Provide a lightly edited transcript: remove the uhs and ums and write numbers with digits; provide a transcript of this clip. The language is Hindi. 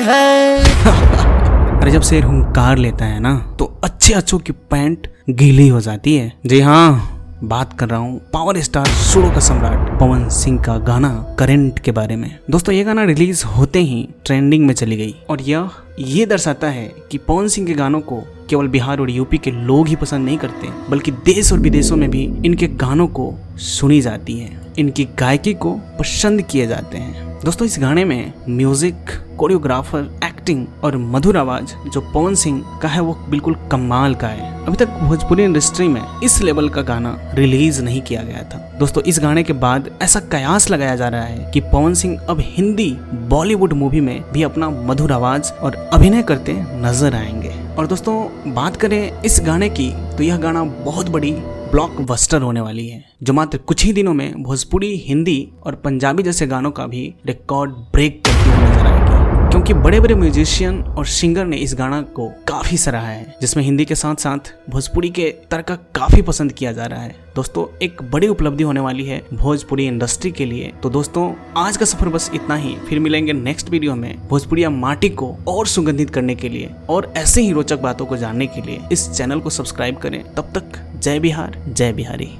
है। अरे जब शेर हुंकार लेता है ना तो अच्छे अच्छों की पैंट गीली हो जाती है। जी हाँ, बात कर रहा हूँ पावर स्टार सुरों का सम्राट पवन सिंह का गाना करंट के बारे में। दोस्तों ये गाना रिलीज होते ही ट्रेंडिंग में चली गई और ये दर्शाता है कि पवन सिंह के गानों को केवल बिहार और यूपी के लोग ही पसंद नहीं करते, बल्कि देश और विदेशों में भी इनके गानों को सुनी जाती है, इनकी गायकी को पसंद किए जाते हैं। दोस्तों इस गाने में म्यूजिक, कोरियोग्राफर, एक्टिंग और मधुर आवाज जो पवन सिंह का है वो बिल्कुल कमाल का है। अभी तक भोजपुरी इंडस्ट्री में इस लेवल का गाना रिलीज नहीं किया गया था। दोस्तों इस गाने के बाद ऐसा कयास लगाया जा रहा है कि पवन सिंह अब हिंदी बॉलीवुड मूवी में भी अपना मधुर आवाज और अभिनय करते नजर आएंगे। और दोस्तों बात करें इस गाने की तो यह गाना बहुत बड़ी ब्लॉकबस्टर होने वाली है, जो मात्र कुछ ही दिनों में भोजपुरी, हिंदी और पंजाबी जैसे गानों का भी रिकॉर्ड ब्रेक करती हुई नजर आएगी। क्योंकि बड़े बड़े म्यूजिशियन और सिंगर ने इस गाना को काफी सराहा है, जिसमें हिंदी के साथ साथ भोजपुरी के तड़का काफी पसंद किया जा रहा है। दोस्तों एक बड़ी उपलब्धि होने वाली है भोजपुरी इंडस्ट्री के लिए। तो दोस्तों आज का सफर बस इतना ही, फिर मिलेंगे नेक्स्ट वीडियो में भोजपुरिया माटी को और सुगंधित करने के लिए और ऐसे ही रोचक बातों को जानने के लिए इस चैनल को सब्सक्राइब करें। तब तक जय बिहार, जय बिहारी।